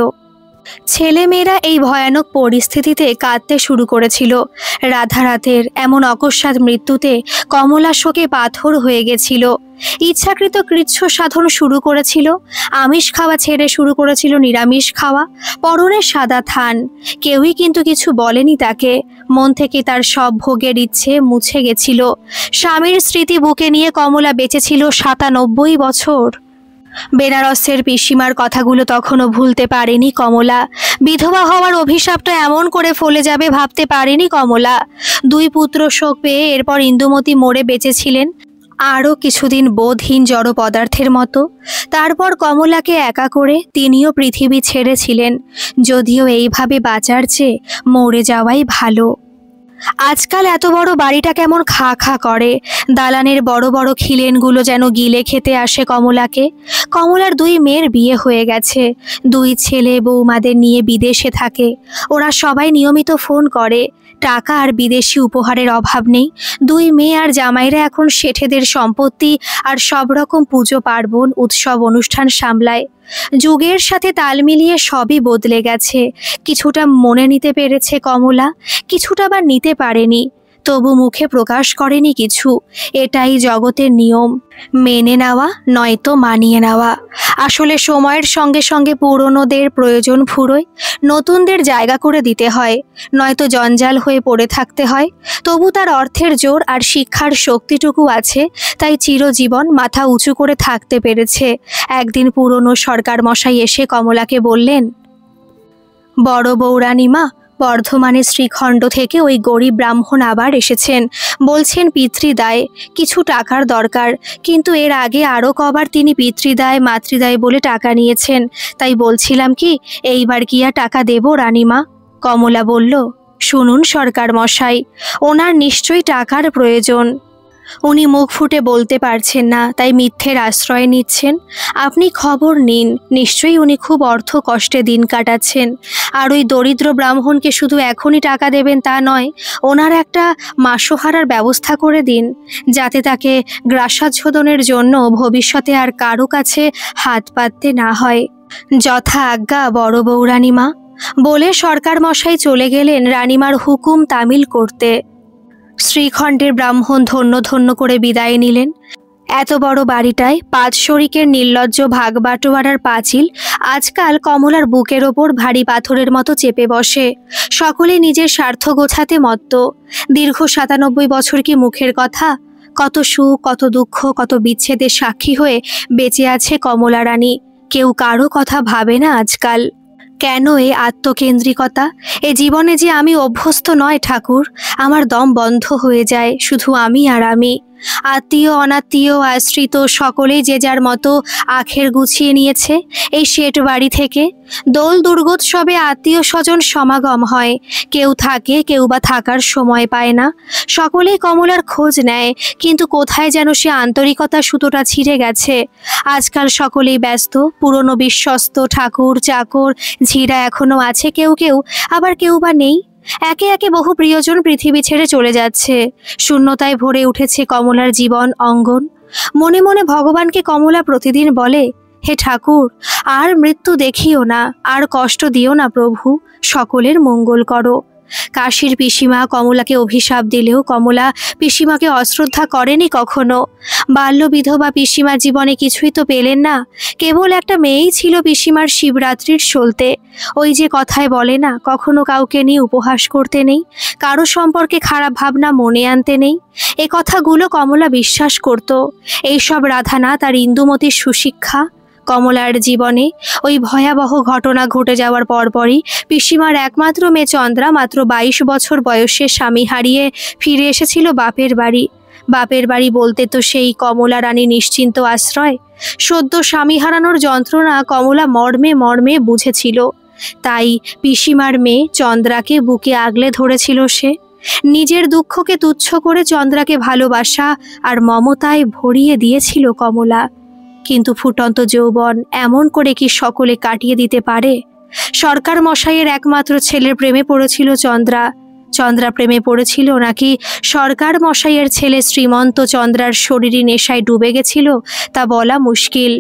ছেলেমেয়েরা এই ভয়ানক পরিস্থিতিতে কাঁদতে শুরু করেছিল। রাধানাথের এমন অকস্মাৎ মৃত্যুতে কমলা শোকে পাথর হয়ে গেছিল। ইচ্ছাকৃত কৃচ্ছ সাধন শুরু করেছিল, আমিষ খাওয়া ছেড়ে শুরু করেছিল নিরামিষ খাওয়া, পরনে সাদা থান। কেউই কিন্তু কিছু বলেনি তাকে। মন থেকে তার সব ভোগের ইচ্ছে মুছে গেছিল। স্বামীর স্মৃতি বুকে নিয়ে কমলা বেঁচেছিল ৯৭ বছর। বেনারসের পিসিমার কথাগুলো তখনও ভুলতে পারেনি কমলা। বিধবা হওয়ার অভিশাপটা এমন করে ফলে যাবে ভাবতে পারেনি কমলা। ২ পুত্র শোক পেয়ে এরপর ইন্দুমতি মরে বেঁচেছিলেন আরও কিছুদিন বোধহীন জড় পদার্থের মতো। তারপর কমলাকে একা করে তিনিও পৃথিবী ছেড়েছিলেন, যদিও এইভাবে বাঁচার চেয়ে মরে যাওয়াই ভালো। আজকাল এত বড় বাড়িটা কেমন খা খা করে, দালানের বড় বড় খিলেনগুলো যেন গিলে খেতে আসে কমলাকে। কমলার ২ মেয়ের বিয়ে হয়ে গেছে, ২ ছেলে বৌমাদের নিয়ে বিদেশে থাকে। ওরা সবাই নিয়মিত ফোন করে। টাকা আর বিদেশি উপহারের অভাব নেই। ২ মেয়ে আর জামাইরা এখন শেঠেদের সম্পত্তি আর সব রকম পুজো পার্বণ উৎসব অনুষ্ঠান সামলায়। যুগের সাথে তাল মিলিয়ে সবই বদলে গেছে। কিছুটা মনে নিতে পেরেছে কমলা, কিছুটা বা নিতে পারেনি, তবু মুখে প্রকাশ করেনি কিছু। এটাই জগতের নিয়ম, মেনে নেওয়া নয়তো মানিয়ে নেওয়া। আসলে সময়ের সঙ্গে সঙ্গে পুরনোদের প্রয়োজন ফুরোয়, নতুনদের জায়গা করে দিতে হয়, নয়তো জঞ্জাল হয়ে পড়ে থাকতে হয়। তবু তার অর্থের জোর আর শিক্ষার শক্তিটুকু আছে, তাই চিরজীবন মাথা উঁচু করে থাকতে পেরেছে। একদিন পুরনো সরকার মশাই এসে কমলাকে বললেন, বড় বৌরানীমা, বর্ধমানের শ্রীখণ্ড থেকে ওই গরিব ব্রাহ্মণ আবার এসেছেন, বলছেন পিতৃদায় কিছু টাকার দরকার, কিন্তু এর আগে আরও কবার তিনি পিতৃদায় মাতৃদায় বলে টাকা নিয়েছেন। তাই বলছিলাম কি, এইবার কি আর টাকা দেব রানীমা? কমলা বলল, শুনুন সরকার মশাই, ওনার নিশ্চয়ই টাকার প্রয়োজন। উনি মুখ ফুটে বলতে পারছেন না, তাই মিথ্যের আশ্রয় নিচ্ছেন। আপনি খবর নিন, নিশ্চয়ই উনি খুব অর্থ কষ্টে দিন কাটাচ্ছেন। আর ওই দরিদ্র ব্রাহ্মণকে শুধু এখনই টাকা দেবেন তা নয়, ওনার একটা মাসোহারার ব্যবস্থা করে দিন, যাতে তাকে গ্রাসাচ্ছাদনের জন্য ভবিষ্যতে আর কারো কাছে হাত পাততে না হয়। যথা আজ্ঞা বড় বৌরানীমা। বলে সরকার মশাই চলে গেলেন রানীমার হুকুম তামিল করতে। শ্রীখণ্ডের ব্রাহ্মণ ধন্য ধন্য করে বিদায় নিলেন। এত বড় বাড়িটায় ৫ শরিকের নির্লজ্জ ভাগ বাটোয়ারার পাঁচিল আজকাল কমলার বুকের ওপর ভারী পাথরের মতো চেপে বসে। সকলে নিজের স্বার্থ গোছাতে মত্ত। দীর্ঘ ৯৭ বছর কি মুখের কথা? কত সুখ, কত দুঃখ, কত বিচ্ছেদের সাক্ষী হয়ে বেঁচে আছে কমলা রানী। কেউ কারো কথা ভাবে না আজকাল। কেন এই আত্মকেন্দ্রিকতা? এ জীবনে যে আমি অভ্যস্ত নয় ঠাকুর। আমার দম বন্ধ হয়ে যায়, শুধু আমি আর আমি। আত্মীয় অনাত্মীয় আশ্রিত সকলেই যে যার মতো আখের গুছিয়ে নিয়েছে এই শেঠ বাড়ি থেকে। দোল দুর্গোৎসবে আত্মীয় স্বজন সমাগম হয়, কেউ থাকে, কেউ বা থাকার সময় পায় না। সকলেই কমলার খোঁজ নেয়, কিন্তু কোথায় যেন সে আন্তরিকতা সুতোটা ছিঁড়ে গেছে। আজকাল সকলেই ব্যস্ত, পুরনো বিশ্বস্ত ঠাকুর চাকর ঝিরা এখনো আছে কেউ কেউ, আবার কেউ বা নেই। একে একে বহু প্রিয়জন পৃথিবী ছেড়ে চলে যাচ্ছে। শূন্যতায় ভরে উঠেছে কমলার জীবন অঙ্গন। মনে মনে ভগবানকে কমলা প্রতিদিন বলে, হে ঠাকুর, আর মৃত্যু দেখিও না, আর কষ্ট দিও না প্রভু, সকলের মঙ্গল করো। কাশীর পিসিমা কমলাকে অভিশাপ দিলেও কমলা পিসিমাকে অশ্রদ্ধা করেনি কখনো। বাল্য বিধবা পিসিমার জীবনে কিছুই তো পেলেন না। কেবল একটা মেয়েই ছিল পিসিমার শিবরাত্রির সলতে। ওই যে কথায় বলে না, কখনো কাউকে নিয়ে উপহাস করতে নেই, কারো সম্পর্কে খারাপ ভাবনা মনে আনতে নেই। এ কথাগুলো কমলা বিশ্বাস করত। এইসব রাধানাথ আর ইন্দুমতির সুশিক্ষা। কমলার জীবনে ওই ভয়াবহ ঘটনা ঘটে যাওয়ার পরপরই পিসিমার একমাত্র মেয়ে চন্দ্রা মাত্র 22 বছর বয়সে স্বামী হারিয়ে ফিরে এসেছিল বাপের বাড়ি। বাপের বাড়ি বলতে তো সেই কমলা রানী নিশ্চিন্ত আশ্রয়। সদ্য স্বামী হারানোর যন্ত্রণা কমলা মর্মে মর্মে বুঝেছিল। তাই পিসিমার মেয়ে চন্দ্রাকে বুকে আগলে ধরেছিল সে। নিজের দুঃখকে তুচ্ছ করে চন্দ্রাকে ভালোবাসা আর মমতায় ভরিয়ে দিয়েছিল কমলা। কিন্তু ফুটন্ত যৌবন এমন করে কি সকলে কাটিয়ে দিতে পারে? সরকার মশাইয়ের একমাত্র ছেলের প্রেমে পড়েছিল চন্দ্রা। চন্দ্রা প্রেমে পড়েছিল নাকি সরকার মশাইয়ের ছেলে শ্রীমন্ত চন্দ্রার শরীরী নেশায় ডুবে গেছিল তা বলা মুশকিল।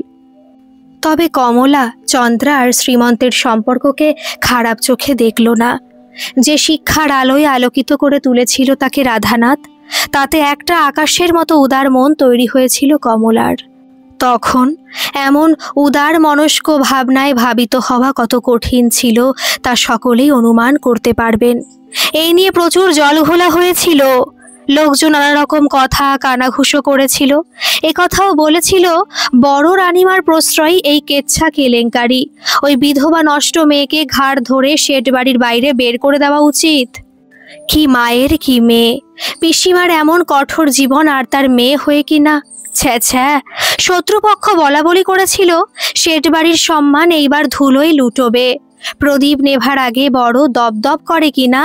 তবে কমলা চন্দ্রা আর শ্রীমন্তের সম্পর্ককে খারাপ চোখে দেখল না। যে শিক্ষার আলোয় আলোকিত করে তুলেছিল তাকে রাধানাথ, তাতে একটা আকাশের মতো উদার মন তৈরি হয়েছিল কমলার। তখন এমন উদার মনস্ক ভাবনায় ভাবিত হওয়া কত কঠিন ছিল তা সকলেই অনুমান করতে পারবেন। এই নিয়ে প্রচুর জলঘোলা হয়েছিল। লোকজন নানা রকম কথা কানাঘুষো করেছিল। এ কথাও বলেছিল, বড় রানীমার প্রশ্রয় এই কেচ্ছা কেলেঙ্কারি। ওই বিধবা নষ্ট মেয়েকে ঘাড় ধরে শেঠ বাড়ির বাইরে বের করে দেওয়া উচিত। কি মায়ের কি মেয়ে! পিসিমার এমন কঠোর জীবন আর তার মেয়ে হয়ে কিনা! ছ্যা ছ্যা! শত্রুপক্ষ বলা বলি করেছিল শেঠ বাড়ির সম্মান এইবার ধুলোই লুটোবে। প্রদীপ নেভার আগে বড় দপদপ করে কিনা।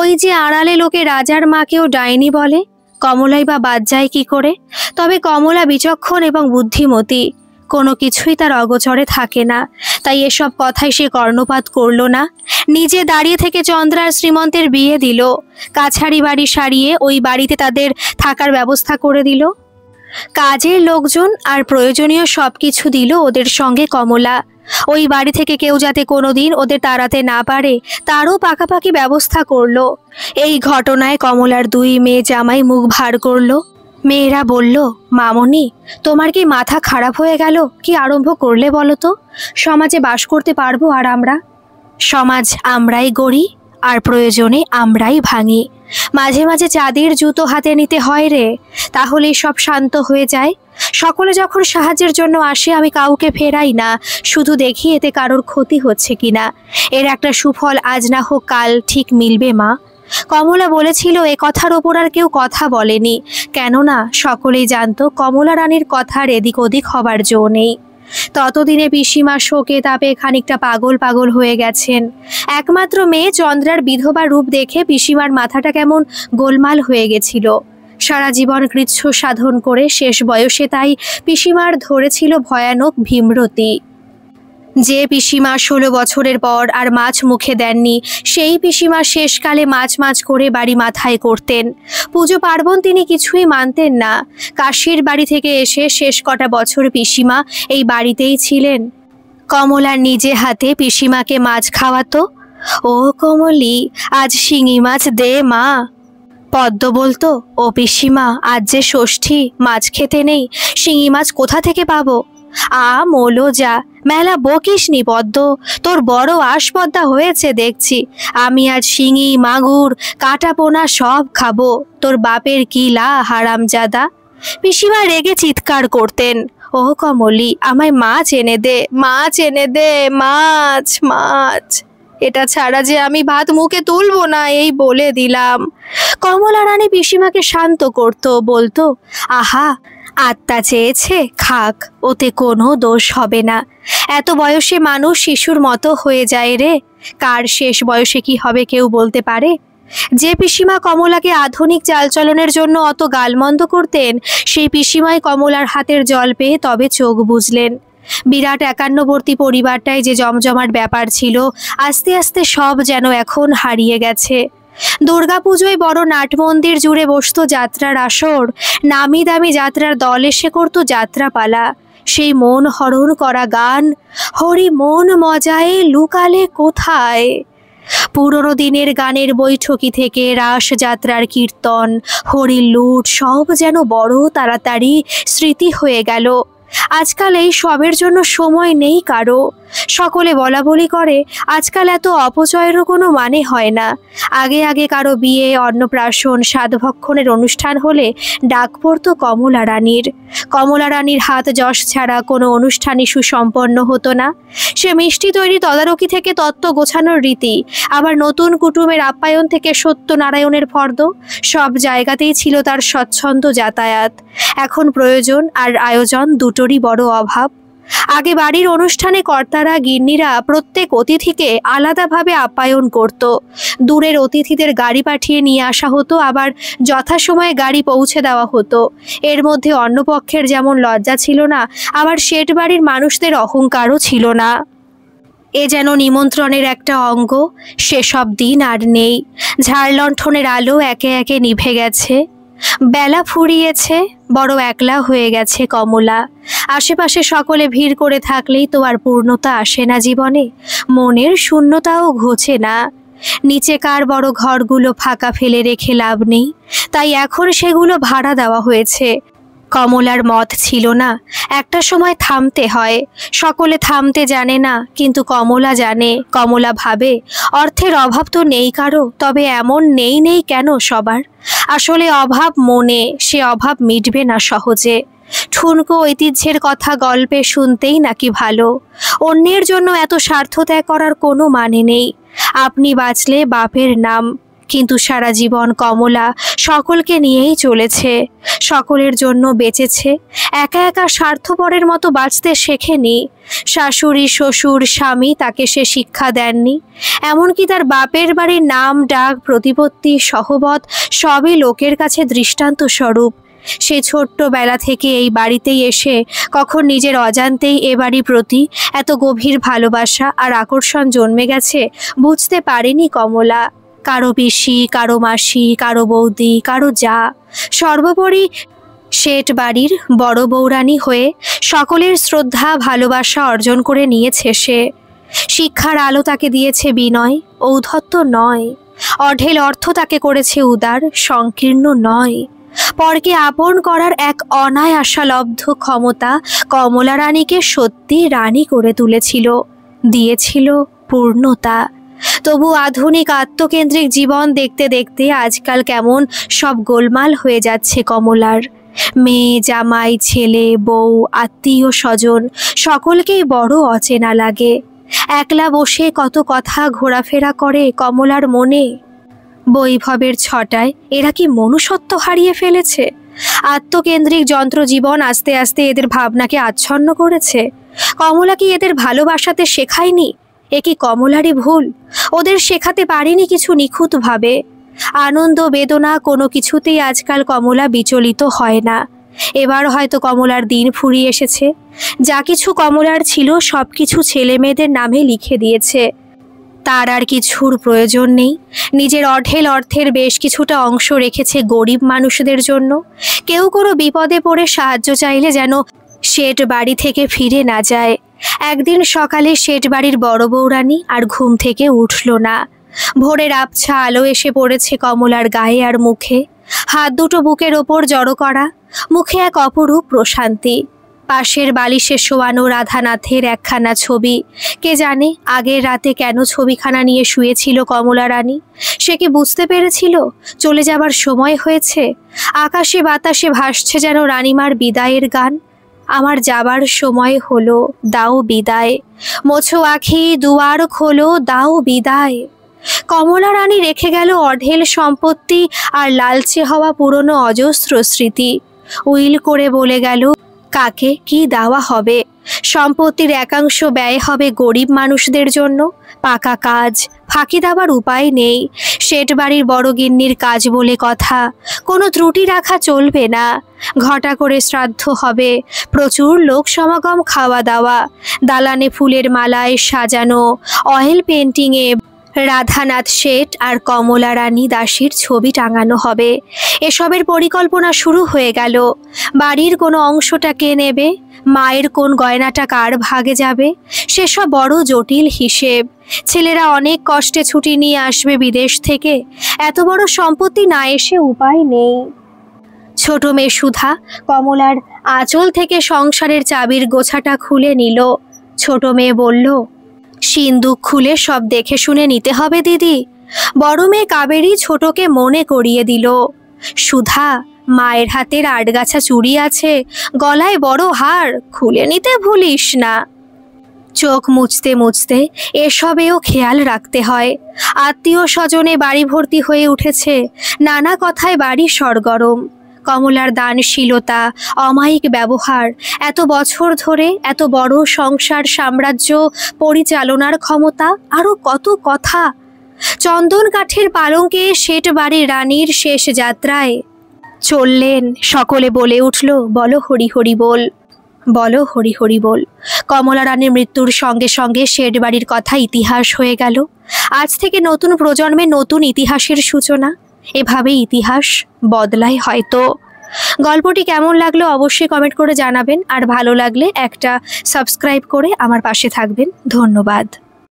ওই যে আড়ালে লোকে রাজার মাকেও ডাইনি বলে, কমলাই বা বাদ যায় কি করে? তবে কমলা বিচক্ষণ এবং বুদ্ধিমতী, কোনো কিছুই তার অগোচরে থাকে না। তাই এসব কথায় সে কর্ণপাত করল না। নিজে দাঁড়িয়ে থেকে চন্দ্রা আর শ্রীমন্তের বিয়ে দিল। কাছারি বাড়ি সারিয়ে ওই বাড়িতে তাদের থাকার ব্যবস্থা করে দিল। কাজের লোকজন আর প্রয়োজনীয় সব কিছু দিল ওদের সঙ্গে কমলা। ওই বাড়ি থেকে কেউ যাতে কোনোদিন ওদের তাড়াতে না পারে তারও পাকাপাকি ব্যবস্থা করলো। এই ঘটনায় কমলার 2 মেয়ে জামাই মুখ ভার করলো। মেয়েরা বলল, মামনি, তোমার কি মাথা খারাপ হয়ে গেল? কি আরম্ভ করলে বলো তো? সমাজে বাস করতে পারবো আর আমরা? সমাজ আমরাই গড়ি আর প্রয়োজনে আমরাই ভাঙি। মাঝে মাঝে চাঁদের জুতো হাতে নিতে হয় রে, তাহলেই সব শান্ত হয়ে যায়। সকলে যখন সাহায্যের জন্য আসে আমি কাউকে ফেরাই না, শুধু দেখি এতে কারোর ক্ষতি হচ্ছে কিনা। এর একটা সুফল আজ না হোক কাল ঠিক মিলবে মা। কমলা বলেছিল এ কথার ওপর আর কেউ কথা বলেনি, কেননা সকলেই জানতো কমলা রানীর কথার এদিক ওদিক হবার জো নেই। ততদিনে পিসিমা শোকে তাপে খানিকটা পাগল পাগল হয়ে গেছেন। একমাত্র মেয়ে চন্দ্রার বিধবা রূপ দেখে পিসিমার মাথাটা কেমন গোলমাল হয়ে গেছিল। সারা জীবন কৃচ্ছ সাধন করে শেষ বয়সে তাই পিসিমার ধরেছিল ভয়ানক ভীমরতি। যে পিসিমা 16 বছরের পর আর মাছ মুখে দেননি, সেই পিসিমা শেষকালে মাছ মাছ করে বাড়ি মাথায় করতেন। পুজো পার্বণ তিনি কিছুই মানতেন না। কাশীর বাড়ি থেকে এসে শেষ কটা বছর পিসিমা এই বাড়িতেই ছিলেন। কমলার নিজে হাতে পিসিমাকে মাছ খাওয়াতো। ও কমলি, আজ শিঙি মাছ দে মা। পদ্ম বলতো, ও পিসিমা, আজ যে ষষ্ঠী, মাছ খেতে নেই, শিঙি মাছ কোথা থেকে পাবো? মোলো যা, মেলা বকিসনি পদ্ম, তোর বড় আসপদ্দা হয়েছে দেখছি। আমি আজ শিঙি মাগুর কাটা পোনা সব খাবো, তোর বাপের কি লা হারামজাদা। পিসিমা রেগে চিৎকার করতেন, ও কমলি, আমায় মাছ এনে দে, মাছ এনে দে, মাছ মাছ। এটা ছাড়া যে আমি ভাত মুখে তুলবো না, এই বলে দিলাম। কমলা রানী পিসিমাকে শান্ত করত, বলতো, আহা, আত্মা চেয়েছে খাক, ওতে কোনো দোষ হবে না। এত বয়সে মানুষ শিশুর মতো হয়ে যায় রে, কার শেষ বয়সে কি হবে কেউ বলতে পারে। যে পিসিমা কমলাকে আধুনিক চালচলনের জন্য অত গালমন্দ করতেন, সেই পিসিমাই কমলার হাতের জল পেয়ে তবে চোখ বুঝলেন। বিরাট একান্নবর্তী পরিবারটায় যে জমজমাট ব্যাপার ছিল, আস্তে আস্তে সব যেন এখন হারিয়ে গেছে। দুর্গাপুজোয় বড় নাটমন্দির জুড়ে বসত যাত্রার আসর, নামি দামি যাত্রার দল এসে করত যাত্রাপালা। সেই মন হরণ করা গান, হরি মন মজায় লুকালে কোথায়। পুরনো দিনের গানের বৈঠকি থেকে রাস যাত্রার কীর্তন, হরির লুট সব যেন বড় তাড়াতাড়ি স্মৃতি হয়ে গেল। আজকাল এই সবের জন্য সময় নেই কারো। সকলে বলা বলি করে, আজকাল এত অপচয়েরও কোনো মানে হয় না। আগে আগে কারো বিয়ে, অন্নপ্রাশন, সাধভক্ষণের অনুষ্ঠান হলে ডাক পড়ত কমলা রানীর। কমলা রানীর হাত যশ ছাড়া কোনো অনুষ্ঠানই সুসম্পন্ন হতো না। সে মিষ্টি তৈরি তদারকি থেকে তত্ত্ব গোছানোর রীতি, আবার নতুন কুটুমের আপ্যায়ন থেকে সত্যনারায়ণের ফর্দ, সব জায়গাতেই ছিল তার স্বচ্ছন্দ যাতায়াত। এখন প্রয়োজন আর আয়োজন দুটোরই বড় অভাব। আগে বাড়ির অনুষ্ঠানে কর্তারা গিন্নিরা প্রত্যেক অতিথিকে আলাদাভাবে আপ্যায়ন করত। দূরের অতিথিদের গাড়ি পাঠিয়ে নিয়ে আসা হতো, আবার যথাসময়ে গাড়ি পৌঁছে দেওয়া হতো। এর মধ্যে অন্যপক্ষের যেমন লজ্জা ছিল না, আবার শেঠ বাড়ির মানুষদের অহংকারও ছিল না। এ যেন নিমন্ত্রণের একটা অঙ্গ। সেসব দিন আর নেই। ঝাড়লণ্ঠনের আলো একে একে নিভে গেছে। বেলা ফুরিয়েছে, বড় একলা হয়ে গেছে কমলা। আশেপাশে সকলে ভিড় করে থাকলেই তো আর পূর্ণতা আসে না জীবনে, মনের শূন্যতাও ঘোচে না। নিচেকার বড় ঘরগুলো ফাঁকা ফেলে রেখে লাভ নেই, তাই এখন সেগুলো ভাড়া দেওয়া হয়েছে। কমলার মত ছিল না, একটা সময় থামতে হয়। সকলে থামতে জানে না, কিন্তু কমলা জানে। কমলা ভাবে, অর্থের অভাব তো নেই কারো, তবে এমন নেই নেই কেন সবার। আসলে অভাব মনে, সে অভাব মিটবে না সহজে। ঠুনকো ঐতিহ্যের কথা গল্পে শুনতেই নাকি ভালো। অন্যের জন্য এত স্বার্থ ত্যাগ করার কোনো মানে নেই। আপনি বাঁচলে বাপের নাম, কিন্তু সারা জীবন কমলা সকলকে নিয়েই চলেছে, সকলের জন্য বেঁচেছে। একা একা স্বার্থপরের মতো বাঁচতে শেখেনি। শাশুড়ি, শ্বশুর, স্বামী তাকে সে শিক্ষা দেননি। এমনকি তার বাপের বাড়ির নাম ডাক, প্রতিপত্তি, সহবত সবই লোকের কাছে দৃষ্টান্ত স্বরূপ। সে ছোট্টবেলা থেকে এই বাড়িতেই এসে কখন নিজের অজান্তেই এ বাড়ির প্রতি এত গভীর ভালোবাসা আর আকর্ষণ জন্মে গেছে বুঝতে পারেনি কমলা। কারো পিসি, কারো মাসি, কারো বৌদি, কারো যা, সর্বোপরি শেঠ বাড়ির বড় বৌরানী হয়ে সকলের শ্রদ্ধা ভালোবাসা অর্জন করে নিয়েছে সে। শিক্ষার আলো তাকে দিয়েছে বিনয়, ঔদ্ধত্য নয়। অঢেল অর্থ তাকে করেছে উদার, সংকীর্ণ নয়। পরকে আপন করার এক অনায়াসালব্ধ ক্ষমতা কমলা রানীকে সত্যি রানী করে তুলেছিল, দিয়েছিল পূর্ণতা। তবু আধুনিক আত্মকেন্দ্রিক জীবন দেখতে দেখতে আজকাল কেমন সব গোলমাল হয়ে যাচ্ছে কমলার। মেয়ে, জামাই, ছেলে, বউ, আত্মীয় স্বজন সকলকেই বড় অচেনা লাগে। একলা বসে কত কথা ঘোরাফেরা করে কমলার মনে। বৈভবের ছটায় এরা কি মনুষ্যত্ব হারিয়ে ফেলেছে? আত্মকেন্দ্রিক যন্ত্রজীবন আস্তে আস্তে এদের ভাবনাকে আচ্ছন্ন করেছে। কমলা কি এদের ভালোবাসাতে শেখায়নি? এ কি কমলারই ভুল? ওদের শেখাতে পারেনি কিছু নিখুঁতভাবে। আনন্দ বেদনা কোনো কিছুতেই আজকাল কমলা বিচলিত হয় না। এবার হয়তো কমলার দিন ফুরিয়ে এসেছে। যা কিছু কমলার ছিল সব কিছু ছেলে মেয়েদের নামে লিখে দিয়েছে। তার আর কিছুর প্রয়োজন নেই। নিজের অঢেল অর্থের বেশ কিছুটা অংশ রেখেছে গরিব মানুষদের জন্য। কেউ কোনো বিপদে পড়ে সাহায্য চাইলে যেন শেঠ বাড়ি থেকে ফিরে না যায়। একদিন সকালে শেঠ বাড়ির বড় বৌরানী আর ঘুম থেকে উঠল না। ভোরের আবছা আলো এসে পড়েছে কমলার গায়ে আর মুখে। হাত দুটো বুকের ওপর জড়ো করা, মুখে এক অপরূপ প্রশান্তি। পাশের বালিশে শোয়ানো রাধানাথের একখানা ছবি। কে জানে আগের রাতে কেন ছবিখানা নিয়ে শুয়েছিল কমলা রানী? সে কি বুঝতে পেরেছিল চলে যাবার সময় হয়েছে? আকাশে বাতাসে ভাসছে যেন রানীমার বিদায়ের গান। আমার যাবার সময় হলো, দাও বিদায়, মোছো আখি দুয়ার খোলো, দাও বিদায়। কমলা রানী রেখে গেল অঢেল সম্পত্তি আর লালচে হওয়া পুরনো অজস্র স্মৃতি। উইল করে বলে গেল কাকে কি দেওয়া হবে। সম্পত্তির একাংশ ব্যয় হবে গরিব মানুষদের জন্য। পাকা কাজ, ফাঁকি দেওয়ার উপায় নেই। শেঠ বাড়ির বড় গিন্নির কাজ বলে কথা, কোনো ত্রুটি রাখা চলবে না। ঘটা করে শ্রাদ্ধ হবে, প্রচুর লোক সমাগম, খাওয়া দাওয়া। দালানে ফুলের মালায় সাজানো, অয়েল পেন্টিংয়ে রাধানাথ শেঠ আর কমলা রানী দাসীর ছবি টাঙানো হবে। এসবের পরিকল্পনা শুরু হয়ে গেল। বাড়ির কোনো অংশটা কে নেবে, মায়ের কোন গয়নাটা কার ভাগে যাবে, সেসব বড় জটিল হিসেব। ছেলেরা অনেক কষ্টে ছুটি নিয়ে আসবে বিদেশ থেকে, এত বড় সম্পত্তি না এসে উপায় নেই। ছোট মেয়ে সুধা কমলার আঁচল থেকে সংসারের চাবির গোছাটা খুলে নিল। ছোট মেয়ে বলল, সিন্দুক খুলে সব দেখে শুনে নিতে হবে দিদি। বড় মেয়ে কাবেরী ছোটকে মনে করিয়ে দিল, সুধা মায়ের হাতের আটগাছা চুড়ি আছে, গলায় বড় হার, খুলে নিতে ভুলিস না। চোখ মুছতে মুছতে এসবেও খেয়াল রাখতে হয়। আত্মীয় স্বজনে বাড়ি ভর্তি হয়ে উঠেছে, নানা কথায় বাড়ি সরগরম। কমলার দানশীলতা, অমায়িক ব্যবহার, এত বছর ধরে এত বড় সংসার সাম্রাজ্য পরিচালনার ক্ষমতা, আরও কত কথা। চন্দন কাঠের পালঙ্কে শেঠ বাড়ির রানীর শেষ যাত্রায় চললেন। সকলে বলে উঠল, বলো হরি হরি বল, বলো হরি হরি বল। কমলা রানীর মৃত্যুর সঙ্গে সঙ্গে শেঠ বাড়ির কথা ইতিহাস হয়ে গেল। আজ থেকে নতুন প্রজন্মে নতুন ইতিহাসের সূচনা। এভাবেই ইতিহাস বদলায় হয়তো। গল্পটি কেমন লাগলো অবশ্যই কমেন্ট করে জানাবেন, আর ভালো লাগলে একটা সাবস্ক্রাইব করে আমার পাশে থাকবেন। ধন্যবাদ।